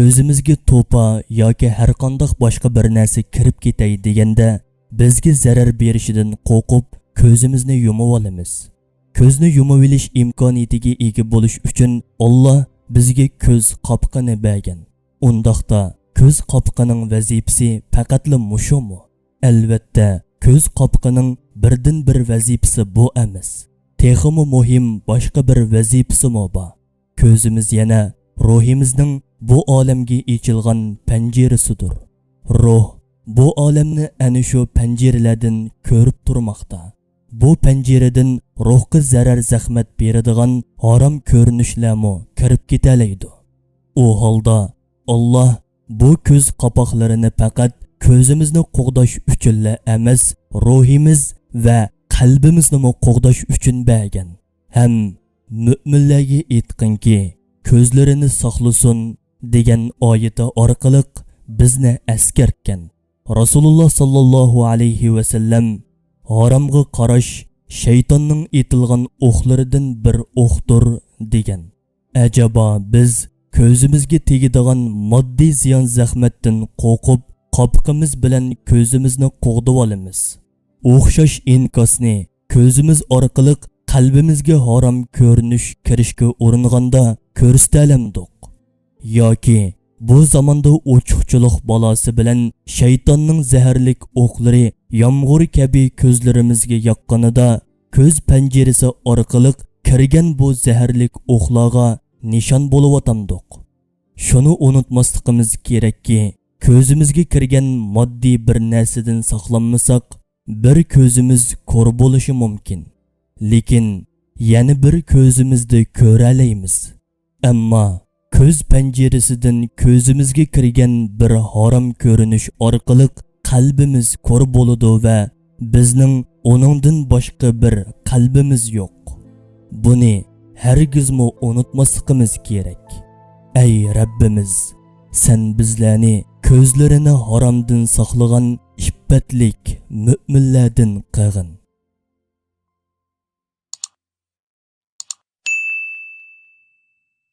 ko'zimizga to'pa yoki har qanday boshqa bir narsa kirib ketay deganda bizga zarar berishidan qo'rqib ko'zimizni yumib olamiz. Ko'zni yumib olish imkoniyatiga ega bo'lish uchun Alloh bizga ko'z qopqini bergan. Undaqda ko'z qopqining vazifasi faqatla mushumu? Albatta, ko'z qopqining birdan bir vazifasi bu emas. Texmi muhim boshqa bir vazifasi bor. Ko'zimiz yana ruhimizning bu olamga ochilgan panjarasidir. Ruh bu olamni ana shu panjaralardan ko'rib turmoqda. Bu panjaradan ruhga zarar zahmat beradigan harom ko'rinishlarmi kirib ketalaydi. U holda Alloh bu ko'z qapoqlarini faqat ko'zimizni qo'g'dash uchunla emas, ruhimiz va qalbimizni qo'g'dash uchun bergan. Ham mu'minlarga aytqinki, ko'zlarini saqlasin degan oyati orqali bizni askartgan. Rasululloh sallallohu alayhi va sallam haromga qarash shaytonning etilgan o'qlaridan bir o'qdir degan. Ajaba biz ko'zimizga tegadigan moddiy ziyon zahmatdan qo'rqib, qopqimiz bilan ko'zimizni qo'g'dib olamiz. O'xshash inkosni ko'zimiz orqali qalbimizga harom ko'rinish kirishga uringanda ko'rsatalamdiq. Yoki bu zamonda ochiqchilik balosi bilan shaytonning zeherlik o'qlari yomg'ir kabi ko'zlarimizga yoqqanida ko'z panjarasi orqali kirgan bu zeherlik o'qlarga nishon bo'layotamdiq. Shuni unutmasligimiz kerakki, ko'zimizga kirgan moddiy bir narsadan saqlanmasak, bir ko'zimiz ko'r bo'lishi mumkin. Lekin yana bir ko'zimizda ko'ra olamiz. Ammo ko'z panjarasidan ko'zimizga kirgan bir harom ko'rinish orqali qalbimiz ko'r bo'ladi va bizning uningdan boshqa bir qalbimiz yo'q. Buni hargizmi unutmasligimiz kerak. Ey Rabbimiz, sen bizlarni ko'zlarini haromdan saqlagan iffatlik mu'minlardan qilgin.